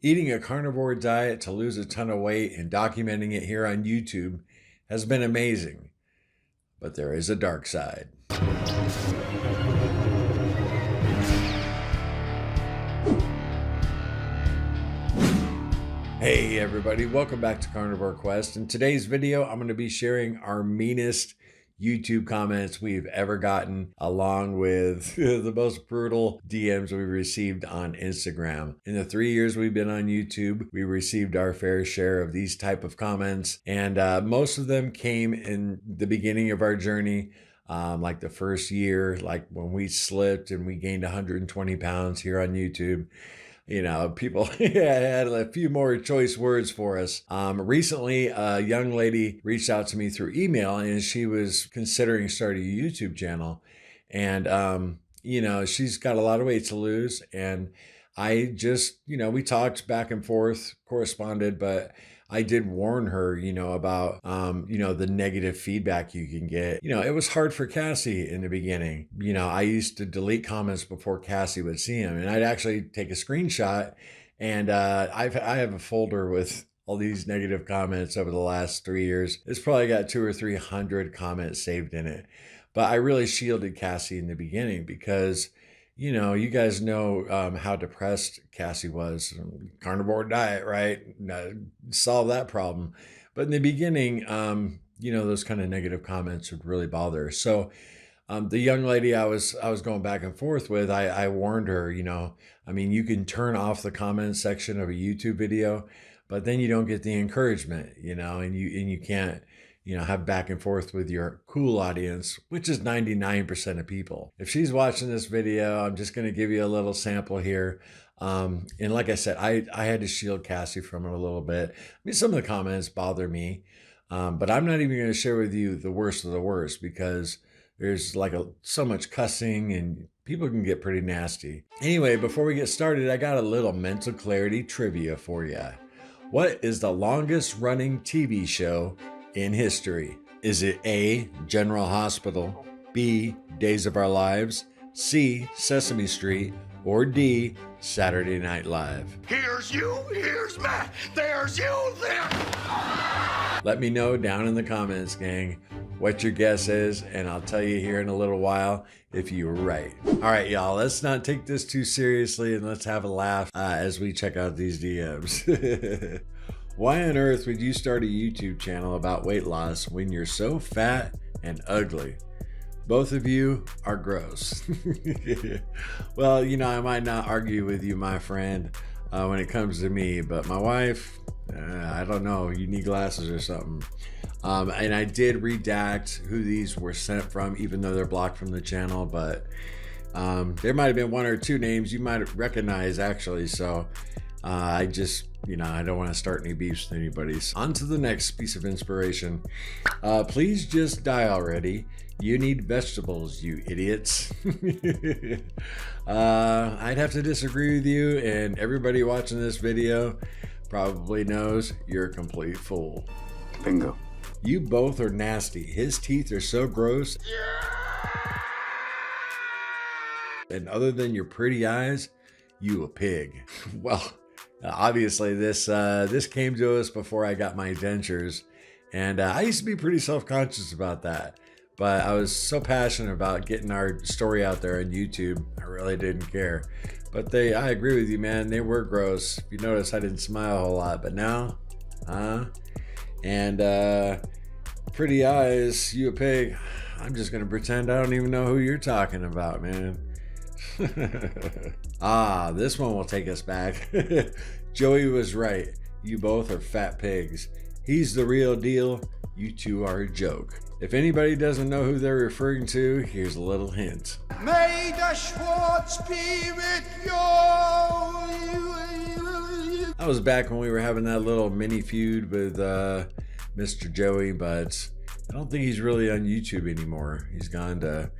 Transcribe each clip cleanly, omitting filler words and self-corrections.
Eating a carnivore diet to lose a ton of weight and documenting it here on YouTube has been amazing, but there is a dark side. Hey everybody, welcome back to Carnivore Quest. In today's video, I'm going to be sharing our meanest YouTube comments we've ever gotten, along with the most brutal DMs we've received on Instagram. In the 3 years we've been on YouTube, we received our fair share of these type of comments, and most of them came in the beginning of our journey. Like the first year, like when we slipped and we gained 120 pounds here on YouTube. You know, people had a few more choice words for us. Recently, a young lady reached out to me through email, and she was considering starting a YouTube channel. And, you know, she's got a lot of weight to lose. And I just, you know, we talked back and forth, corresponded, but I did warn her, you know, about, you know, the negative feedback you can get. You know, it was hard for Cassie in the beginning. You know, I used to delete comments before Cassie would see them, and I'd actually take a screenshot, and I have a folder with all these negative comments over the last 3 years. It's probably got 200 or 300 comments saved in it. But I really shielded Cassie in the beginning because, you know, you guys know how depressed Cassie was. Carnivore diet, right? Solve that problem. But in the beginning, you know, those kind of negative comments would really bother her. So the young lady I was going back and forth with, I warned her, you know, I mean, you can turn off the comment section of a YouTube video, but then you don't get the encouragement, you know, and you can't, you know, have back and forth with your cool audience, which is 99% of people. If she's watching this video, I'm just going to give you a little sample here. And like I said, I had to shield Cassie from it a little bit. I mean, some of the comments bother me, but I'm not even going to share with you the worst of the worst, because there's like so much cussing and people can get pretty nasty. Anyway, before we get started, I got a little mental clarity trivia for you. What is the longest running TV show in history? Is it A, General Hospital, B, Days of Our Lives, C, Sesame Street, or D, Saturday Night Live? Here's you, here's Matt, there's you, there. Let me know down in the comments, gang, what your guess is, and I'll tell you here in a little while if you were right. All right, y'all, let's not take this too seriously and let's have a laugh as we check out these DMs. Why on earth would you start a YouTube channel about weight loss when you're so fat and ugly? Both of you are gross. Well, you know, I might not argue with you, my friend, when it comes to me, but my wife, I don't know, you need glasses or something. And I did redact who these were sent from, even though they're blocked from the channel, but there might have been one or two names you might recognize actually, so I just, you know, I don't want to start any beefs with anybody. So on to the next piece of inspiration. Please just die already. You need vegetables, you idiots. I'd have to disagree with you, and everybody watching this video probably knows you're a complete fool. Bingo. You both are nasty. His teeth are so gross. And other than your pretty eyes, you a pig. Well, obviously this came to us before I got my dentures, and I used to be pretty self-conscious about that, but I was so passionate about getting our story out there on YouTube, I really didn't care. But I agree with you, man, they were gross. If you notice, I didn't smile a whole lot, but now, and pretty eyes, you a pig. I'm just gonna pretend I don't even know who you're talking about, man. This one will take us back. Joey was right. You both are fat pigs. He's the real deal. You two are a joke. If anybody doesn't know who they're referring to, here's a little hint. May the Schwartz be with you. That was back when we were having that little mini feud with Mr. Joey, but I don't think he's really on YouTube anymore. He's gone to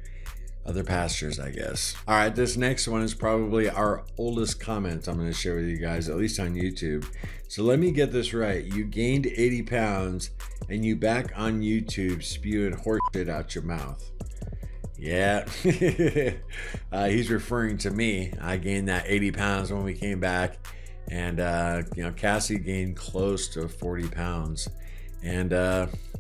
other pastures, I guess. All right, this next one is probably our oldest comment I'm going to share with you guys, at least on YouTube. So let me get this right. You gained 80 pounds and you back on YouTube spewing horseshit out your mouth. Yeah, he's referring to me. I gained that 80 pounds when we came back, And, you know, Cassie gained close to 40 pounds. And,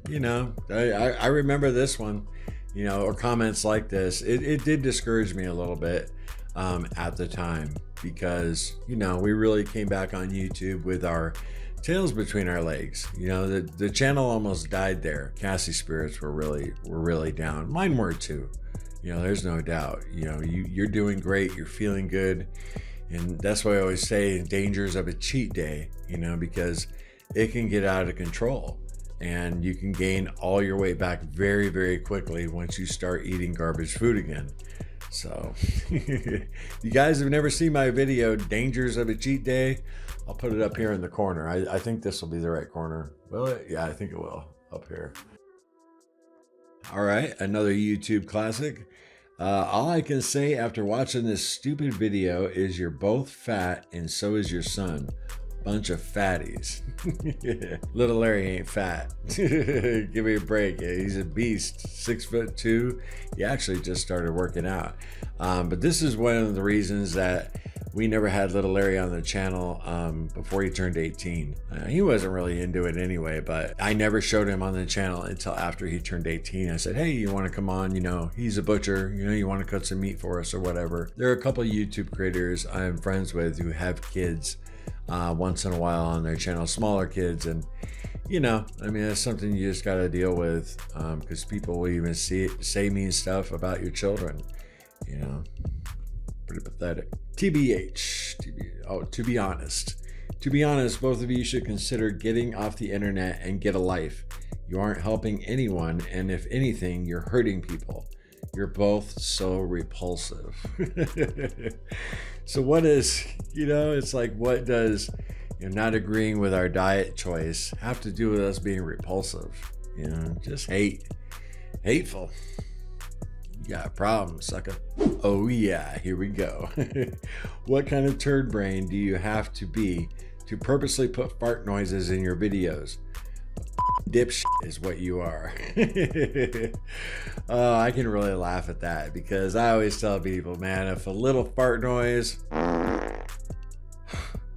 you know, I remember this one, you know, or comments like this. It did discourage me a little bit at the time, because, you know, we really came back on YouTube with our tails between our legs. You know, the channel almost died there. Cassie's spirits were really down. Mine were too. You know, there's no doubt. You know, you're doing great. You're feeling good. And that's why I always say dangers of a cheat day, you know, because it can get out of control and you can gain all your weight back very, very quickly once you start eating garbage food again. So you guys have never seen my video, Dangers of a Cheat Day, I'll put it up here in the corner. I think this will be the right corner. Will it? Yeah, I think it will, up here. All right, another YouTube classic. All I can say after watching this stupid video is you're both fat and so is your son. Bunch of fatties. Little Larry ain't fat. Give me a break. He's a beast. 6'2". He actually just started working out. But this is one of the reasons that we never had Little Larry on the channel before he turned 18. He wasn't really into it anyway, but I never showed him on the channel until after he turned 18. I said, hey, you want to come on? You know, he's a butcher. You know, you want to cut some meat for us or whatever. There are a couple of YouTube creators I'm friends with who have kids once in a while on their channel, smaller kids, and you know, I mean, that's something you just got to deal with, because people will even say mean stuff about your children, you know. Pretty pathetic. TBH. Oh, to be honest, both of you should consider getting off the internet and get a life. You aren't helping anyone, and if anything, you're hurting people. You're both so repulsive. So what is, you know, it's like, what does, you know, not agreeing with our diet choice have to do with us being repulsive? You know, just hateful. You got a problem, sucker. Oh yeah, here we go. What kind of turd brain do you have to be to purposely put fart noises in your videos? Dipshit is what you are. Oh, I can really laugh at that, because I always tell people, man, if a little fart noise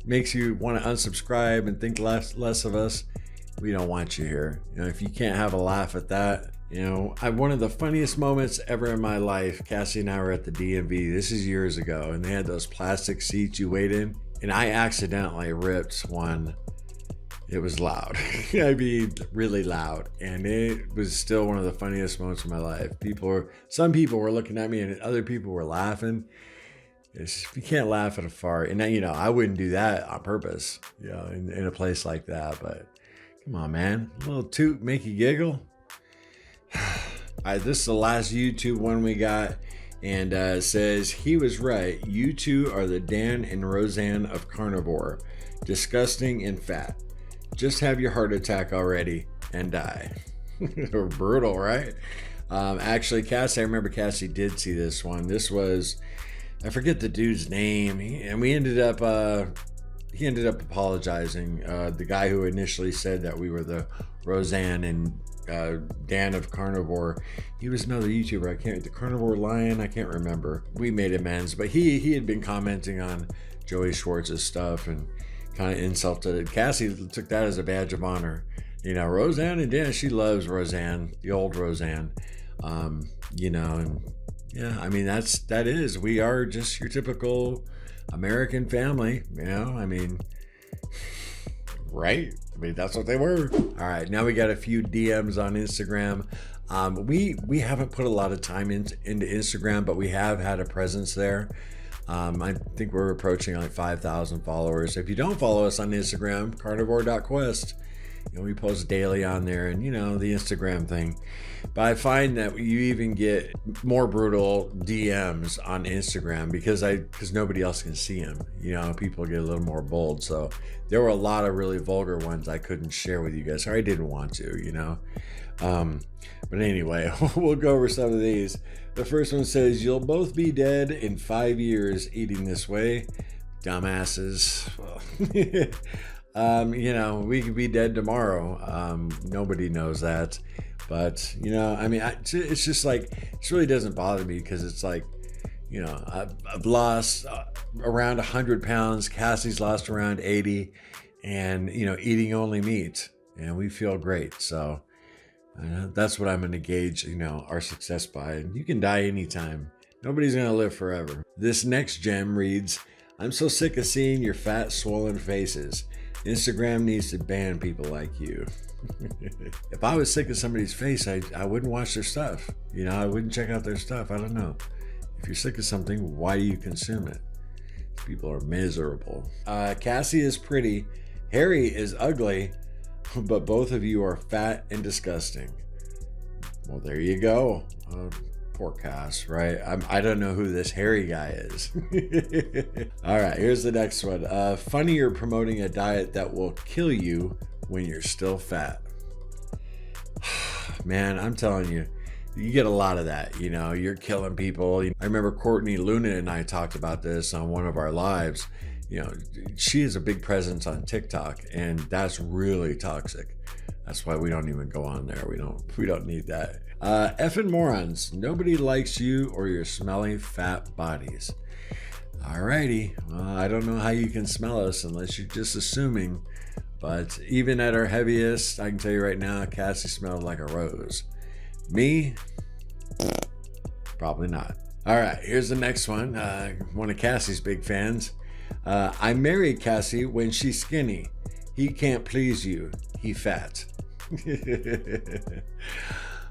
makes you want to unsubscribe and think less of us, we don't want you here. You know, if you can't have a laugh at that, you know, one of the funniest moments ever in my life, Cassie and I were at the DMV. This is years ago, and they had those plastic seats you wait in, and I accidentally ripped one. It was loud. I mean, really loud. And it was still one of the funniest moments of my life. Some people were looking at me and other people were laughing. You can't laugh at a fart. And you know, I wouldn't do that on purpose, you know, in a place like that. But come on, man. A little toot make you giggle. All right, this is the last YouTube one we got. And it says, he was right. You two are the Dan and Roseanne of carnivore. Disgusting and fat. Just have your heart attack already and die. Brutal, right? Actually, Cassie, I remember Cassie did see this one. This was, I forget the dude's name, and we ended up, he ended up apologizing. The guy who initially said that we were the Roseanne and Dan of Carnivore, he was another YouTuber. The Carnivore Lion, I can't remember. We made amends, but he had been commenting on Joey Schwartz's stuff and kind of insulted it. Cassie took that as a badge of honor. You know, Roseanne and Dan, she loves Roseanne, the old Roseanne. You know, and yeah, I mean, we are just your typical American family, you know, I mean, right? I mean, that's what they were. All right, now we got a few DMs on Instagram. We haven't put a lot of time into Instagram, but we have had a presence there. I think we're approaching like 5,000 followers. If you don't follow us on Instagram, carnivore.quest, you know, we post daily on there, and you know, the Instagram thing. But I find that you even get more brutal DMs on Instagram because nobody else can see them. You know, people get a little more bold. So there were a lot of really vulgar ones I couldn't share with you guys, or I didn't want to, you know. But anyway, we'll go over some of these. The first one says, you'll both be dead in 5 years eating this way. Dumbasses. You know, we could be dead tomorrow. Nobody knows that. But, you know, I mean, it's just like, it really doesn't bother me, because it's like, You know, I've lost around 100 pounds. Cassie's lost around 80, and, you know, eating only meat, and we feel great. So that's what I'm going to gauge, you know, our success by. And you can die anytime. Nobody's going to live forever. This next gem reads, I'm so sick of seeing your fat, swollen faces. Instagram needs to ban people like you. If I was sick of somebody's face, I wouldn't watch their stuff. You know, I wouldn't check out their stuff. I don't know. If you're sick of something, why do you consume it? People are miserable. Cassie is pretty. Harry is ugly. But both of you are fat and disgusting. Well, there you go. Poor Cass, right? I don't know who this hairy guy is. All right, here's the next one. Funny you're promoting a diet that will kill you when you're still fat. Man, I'm telling you, you get a lot of that. You know, you're killing people. I remember Courtney Luna and I talked about this on one of our lives. You know, she is a big presence on TikTok, and that's really toxic. That's why we don't even go on there. We don't need that. Effing morons. Nobody likes you or your smelly fat bodies. Alrighty. Well, I don't know how you can smell us unless you're just assuming. But even at our heaviest, I can tell you right now, Cassie smelled like a rose. Me? Probably not. All right, here's the next one. One of Cassie's big fans. I married Cassie when she's skinny. He can't please you. He fat.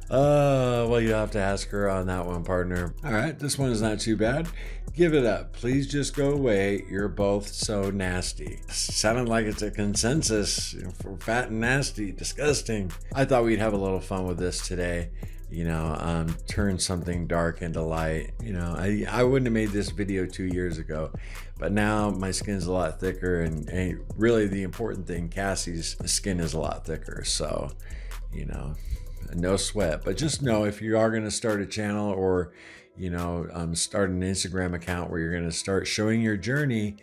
Well, you have to ask her on that one, partner. All right, this one is not too bad. Give it up. Please just go away. You're both so nasty. Sounded like it's a consensus for fat and nasty. Disgusting. I thought we'd have a little fun with this today. You know, turn something dark into light. You know, I wouldn't have made this video 2 years ago, but now my skin's a lot thicker, and really the important thing, Cassie's skin is a lot thicker. So, you know, no sweat. But just know, if you are going to start a channel or, you know, start an Instagram account where you're going to start showing your journey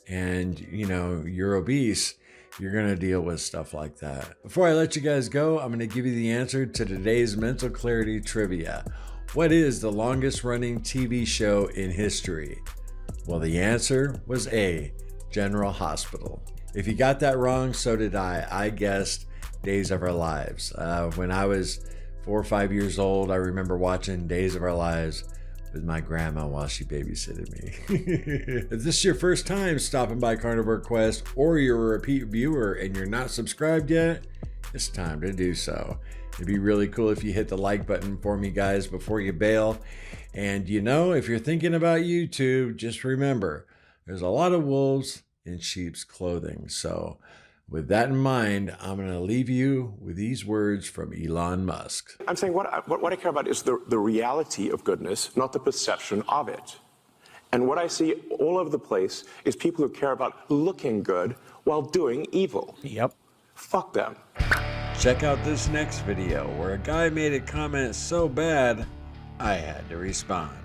and, you know, you're obese, you're going to deal with stuff like that. Before I let you guys go, I'm going to give you the answer to today's mental clarity trivia. What is the longest running TV show in history? Well, the answer was A, General Hospital. If you got that wrong, so did I. I guessed Days of Our Lives. When I was 4 or 5 years old, I remember watching Days of Our Lives with my grandma while she babysitted me. If this is your first time stopping by Carnivore Quest, or you're a repeat viewer and you're not subscribed yet, it's time to do so. It'd be really cool if you hit the like button for me, guys, before you bail. And you know, if you're thinking about YouTube, just remember, there's a lot of wolves in sheep's clothing. So with that in mind, I'm going to leave you with these words from Elon Musk. I'm saying what I care about is the reality of goodness, not the perception of it. And what I see all over the place is people who care about looking good while doing evil. Yep. Fuck them. Check out this next video where a guy made a comment so bad, I had to respond.